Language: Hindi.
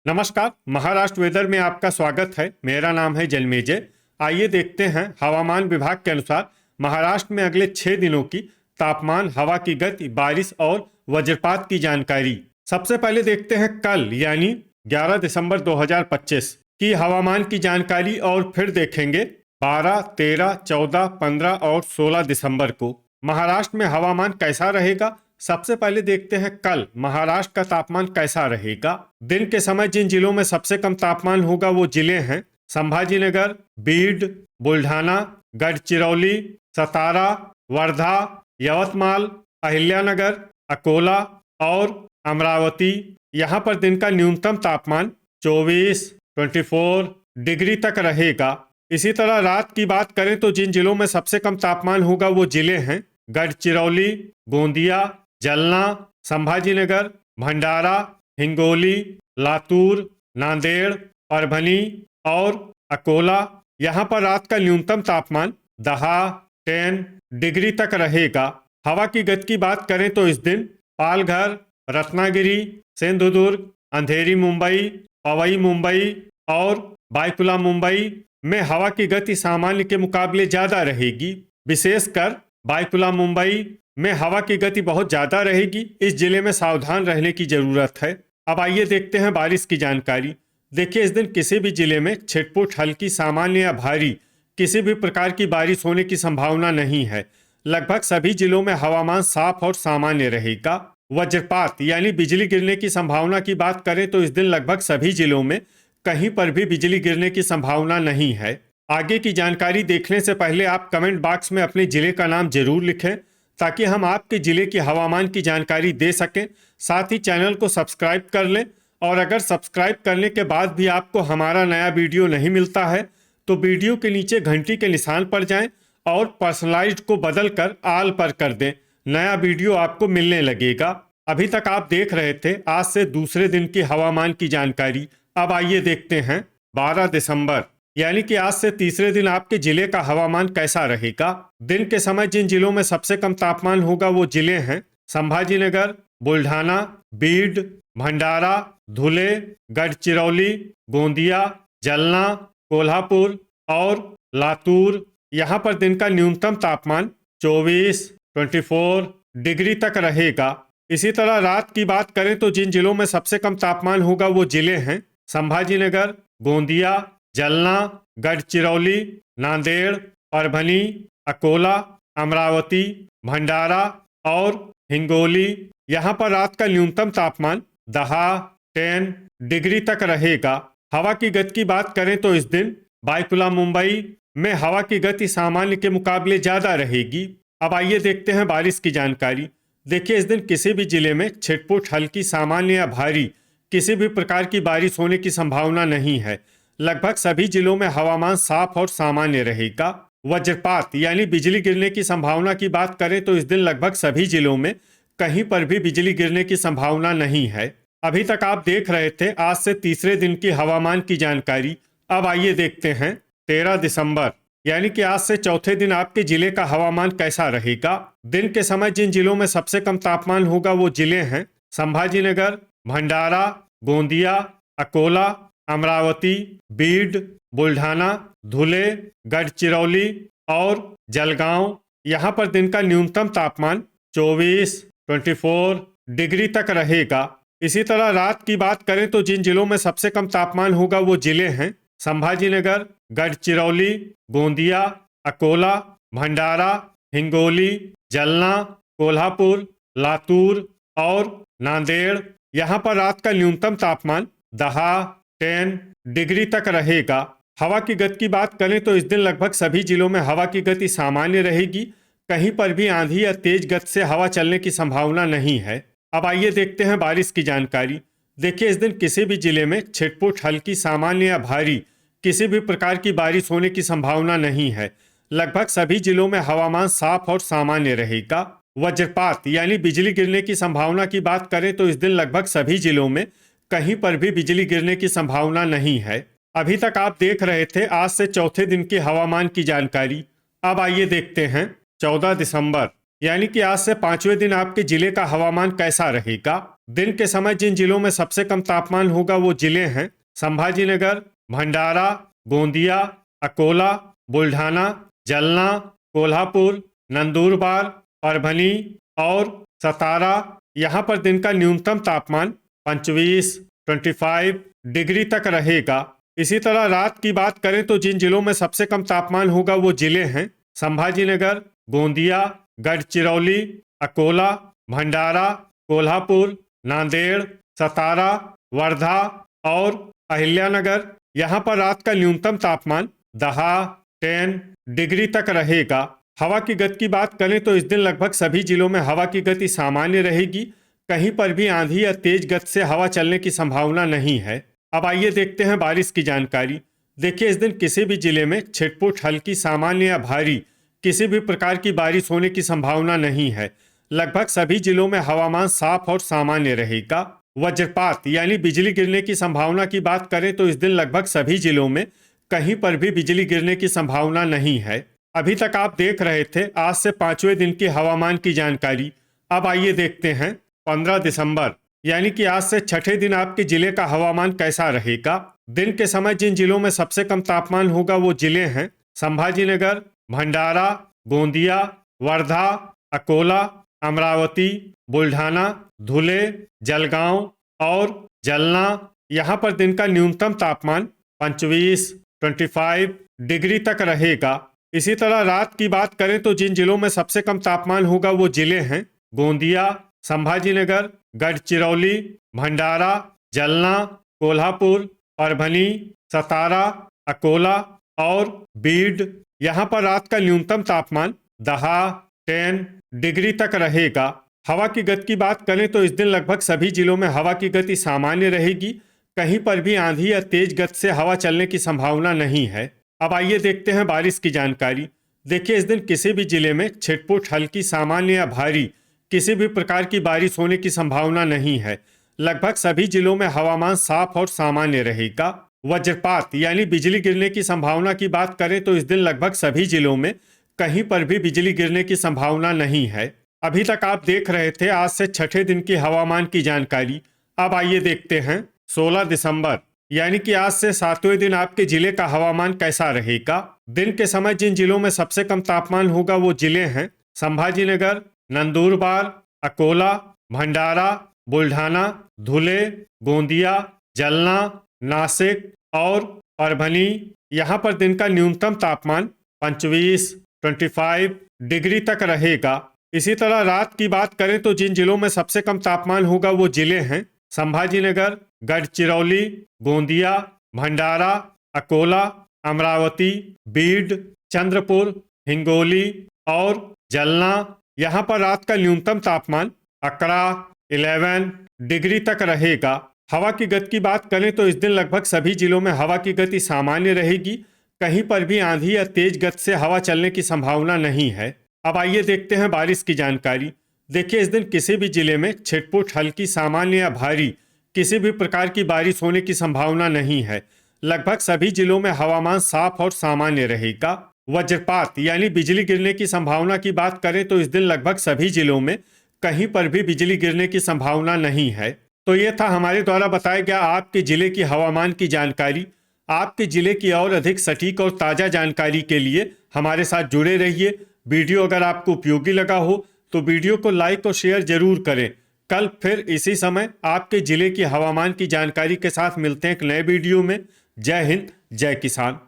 नमस्कार। महाराष्ट्र वेदर में आपका स्वागत है। मेरा नाम है जलमेजय। आइए देखते हैं हवामान विभाग के अनुसार महाराष्ट्र में अगले 6 दिनों की तापमान, हवा की गति, बारिश और वज्रपात की जानकारी। सबसे पहले देखते हैं कल यानी 11 दिसंबर 2025 की हवामान की जानकारी और फिर देखेंगे 12, 13, 14, 15 और 16 दिसंबर को महाराष्ट्र में हवामान कैसा रहेगा। सबसे पहले देखते हैं कल महाराष्ट्र का तापमान कैसा रहेगा। दिन के समय जिन जिलों में सबसे कम तापमान होगा वो जिले हैं संभाजीनगर, बीड, बुल्ढाना, गढ़चिरौली, सतारा, वर्धा, यवतमाल, अहिल्यानगर, अकोला और अमरावती। यहाँ पर दिन का न्यूनतम तापमान 24 डिग्री तक रहेगा। इसी तरह रात की बात करें तो जिन जिलों में सबसे कम तापमान होगा वो जिले हैं गढ़चिरौली, गोंदिया, जलना, संभाजीनगर, भंडारा, हिंगोली, लातूर, नांदेड़, परभनी और अकोला। यहाँ पर रात का न्यूनतम तापमान 10 डिग्री तक रहेगा। हवा की गति की बात करें तो इस दिन पालघर, रत्नागिरी, सिंधुदुर्ग, अंधेरी मुंबई, पवई मुंबई और बायकुला मुंबई में हवा की गति सामान्य के मुकाबले ज़्यादा रहेगी। विशेषकर बायकुला मुंबई में हवा की गति बहुत ज़्यादा रहेगी। इस जिले में सावधान रहने की ज़रूरत है। अब आइए देखते हैं बारिश की जानकारी। देखिए, इस दिन किसी भी जिले में छिटपुट, हल्की, सामान्य या भारी किसी भी प्रकार की बारिश होने की संभावना नहीं है। लगभग सभी जिलों में हवामान साफ और सामान्य रहेगा। वज्रपात यानी बिजली गिरने की संभावना की बात करें तो इस दिन लगभग सभी जिलों में कहीं पर भी बिजली गिरने की संभावना नहीं है। आगे की जानकारी देखने से पहले आप कमेंट बॉक्स में अपने जिले का नाम जरूर लिखें ताकि हम आपके जिले की हवामान की जानकारी दे सकें। साथ ही चैनल को सब्सक्राइब कर लें और अगर सब्सक्राइब करने के बाद भी आपको हमारा नया वीडियो नहीं मिलता है तो वीडियो के नीचे घंटी के निशान पर जाएं और पर्सनलाइज्ड को बदल कर आल पर कर दें। नया वीडियो आपको मिलने लगेगा। अभी तक आप देख रहे थे आज से दूसरे दिन की हवामान की जानकारी। अब आइए देखते हैं 12 दिसंबर यानी कि आज से तीसरे दिन आपके जिले का हवामान कैसा रहेगा। दिन के समय जिन जिलों में सबसे कम तापमान होगा वो जिले हैं संभाजीनगर, बुल्ढाना, बीड, भंडारा, धुले, गढ़चिरौली, गोंदिया, जलना, कोल्हापुर और लातूर। यहाँ पर दिन का न्यूनतम तापमान 24 डिग्री तक रहेगा। इसी तरह रात की बात करें तो जिन जिलों में सबसे कम तापमान होगा वो जिले हैं संभाजीनगर, गोंदिया, जलना, गढ़चिरौली, नांदेड़, परभनी, अकोला, अमरावती, भंडारा और हिंगोली। यहाँ पर रात का न्यूनतम तापमान 10 डिग्री तक रहेगा। हवा की गति की बात करें तो इस दिन बायकुला मुंबई में हवा की गति सामान्य के मुकाबले ज़्यादा रहेगी। अब आइए देखते हैं बारिश की जानकारी। देखिए, इस दिन किसी भी जिले में छिटपुट, हल्की, सामान्य या भारी किसी भी प्रकार की बारिश होने की संभावना नहीं है। लगभग सभी जिलों में हवामान साफ और सामान्य रहेगा। वज्रपात यानी बिजली गिरने की संभावना की बात करें तो इस दिन लगभग सभी जिलों में कहीं पर भी बिजली गिरने की संभावना नहीं है। अभी तक आप देख रहे थे आज से तीसरे दिन की हवामान की जानकारी। अब आइए देखते हैं 13 दिसंबर यानी कि आज से चौथे दिन आपके जिले का हवामान कैसा रहेगा। दिन के समय जिन जिलों में सबसे कम तापमान होगा वो जिले हैं संभाजीनगर, भंडारा, गोंदिया, अकोला, अमरावती, बीड, बुल्ढाना, धुले, गढ़चिरौली और जलगांव। यहाँ पर दिन का न्यूनतम तापमान 24 डिग्री तक रहेगा। इसी तरह रात की बात करें तो जिन जिलों में सबसे कम तापमान होगा वो जिले हैं संभाजीनगर, गढ़चिरौली, गोंदिया, अकोला, भंडारा, हिंगोली, जलना, कोल्हापुर, लातूर और नांदेड़। यहाँ पर रात का न्यूनतम तापमान 10 डिग्री तक रहेगा। हवा की गति की बात करें तो इस दिन लगभग सभी जिलों में हवा की गति सामान्य रहेगी। कहीं पर भी आंधी या तेज गति से हवा चलने की संभावना नहीं है। अब आइए देखते हैं बारिश की जानकारी। देखिए, इस दिन किसी भी जिले में छिटपुट, हल्की, सामान्य या भारी किसी भी प्रकार की बारिश होने की संभावना नहीं है। लगभग सभी जिलों में हवामान साफ और सामान्य रहेगा। वज्रपात यानी बिजली गिरने की संभावना की बात करें तो इस दिन लगभग सभी जिलों में कहीं पर भी बिजली गिरने की संभावना नहीं है। अभी तक आप देख रहे थे आज से चौथे दिन की हवामान की जानकारी। अब आइए देखते हैं 14 दिसंबर यानी कि आज से 5वें दिन आपके जिले का हवामान कैसा रहेगा। दिन के समय जिन जिलों में सबसे कम तापमान होगा वो जिले हैं संभाजीनगर, भंडारा, गोंदिया, अकोला, बुल्ढाना, जलना, कोल्हापुर, नंदुरबार, परभनी और सतारा। यहाँ पर दिन का न्यूनतम तापमान 25 डिग्री तक रहेगा। इसी तरह रात की बात करें तो जिन जिलों में सबसे कम तापमान होगा वो जिले हैं संभाजीनगर, गोंदिया, गढ़चिरौली, अकोला, भंडारा, कोल्हापुर, नांदेड़, सतारा, वर्धा और अहिल्यानगर। यहाँ पर रात का न्यूनतम तापमान 10 डिग्री तक रहेगा। हवा की गति की बात करें तो इस दिन लगभग सभी जिलों में हवा की गति सामान्य रहेगी। कहीं पर भी आंधी या तेज गति से हवा चलने की संभावना नहीं है। अब आइए देखते हैं बारिश की जानकारी। देखिए, इस दिन किसी भी जिले में छिटपुट, हल्की, सामान्य या भारी किसी भी प्रकार की बारिश होने की संभावना नहीं है। लगभग सभी जिलों में हवामान साफ और सामान्य रहेगा। वज्रपात यानी बिजली गिरने की संभावना की बात करें तो इस दिन लगभग सभी जिलों में कहीं पर भी बिजली गिरने की संभावना नहीं है। अभी तक आप देख रहे थे आज से 5वें दिन की हवामान की जानकारी। अब आइए देखते हैं 15 दिसंबर यानी कि आज से 6ठे दिन आपके जिले का हवामान कैसा रहेगा। दिन के समय जिन जिलों में सबसे कम तापमान होगा वो जिले हैं संभाजीनगर, भंडारा, गोंदिया, वर्धा, अकोला, अमरावती, बुल्ढाना, धुले, जलगांव और जलना। यहाँ पर दिन का न्यूनतम तापमान 25 डिग्री तक रहेगा। इसी तरह रात की बात करें तो जिन जिलों में सबसे कम तापमान होगा वो जिले हैं गोंदिया, संभाजीनगर, गढ़चिरौली, भंडारा, जलना, कोल्हापुर, परभनी, सतारा, अकोला और बीड। यहाँ पर रात का न्यूनतम तापमान 10 डिग्री तक रहेगा। हवा की गति की बात करें तो इस दिन लगभग सभी जिलों में हवा की गति सामान्य रहेगी। कहीं पर भी आंधी या तेज गति से हवा चलने की संभावना नहीं है। अब आइए देखते हैं बारिश की जानकारी। देखिए, इस दिन किसी भी जिले में छिटपुट, हल्की, सामान्य या भारी किसी भी प्रकार की बारिश होने की संभावना नहीं है। लगभग सभी जिलों में हवामान साफ और सामान्य रहेगा। वज्रपात यानी बिजली गिरने की संभावना की बात करें तो इस दिन लगभग सभी जिलों में कहीं पर भी बिजली गिरने की संभावना नहीं है। अभी तक आप देख रहे थे आज से 6ठे दिन की हवामान की जानकारी। अब आइए देखते हैं 16 दिसंबर यानी कि आज से 7वें दिन आपके जिले का हवामान कैसा रहेगा। दिन के समय जिन जिलों में सबसे कम तापमान होगा वो जिले हैं संभाजीनगर, नंदुरबार, अकोला, भंडारा, बुल्ढाना, धुले, गोंदिया, जलना, नासिक और परभनी। यहाँ पर दिन का न्यूनतम तापमान 25 डिग्री तक रहेगा। इसी तरह रात की बात करें तो जिन जिलों में सबसे कम तापमान होगा वो जिले हैं संभाजीनगर, गढ़चिरौली, गोंदिया, भंडारा, अकोला, अमरावती, बीड, चंद्रपुर, हिंगोली और जलना। यहाँ पर रात का न्यूनतम तापमान 11 डिग्री तक रहेगा। हवा की गति की बात करें तो इस दिन लगभग सभी जिलों में हवा की गति सामान्य रहेगी। कहीं पर भी आंधी या तेज गति से हवा चलने की संभावना नहीं है। अब आइए देखते हैं बारिश की जानकारी। देखिए, इस दिन किसी भी जिले में छिटपुट, हल्की, सामान्य या भारी किसी भी प्रकार की बारिश होने की संभावना नहीं है। लगभग सभी जिलों में हवामान साफ और सामान्य रहेगा। वज्रपात यानी बिजली गिरने की संभावना की बात करें तो इस दिन लगभग सभी जिलों में कहीं पर भी बिजली गिरने की संभावना नहीं है। तो ये था हमारे द्वारा बताया गया आपके जिले की हवामान की जानकारी। आपके जिले की और अधिक सटीक और ताज़ा जानकारी के लिए हमारे साथ जुड़े रहिए। वीडियो अगर आपको उपयोगी लगा हो तो वीडियो को लाइक और शेयर जरूर करें। कल फिर इसी समय आपके जिले की हवामान की जानकारी के साथ मिलते हैं एक नए वीडियो में। जय हिंद, जय किसान।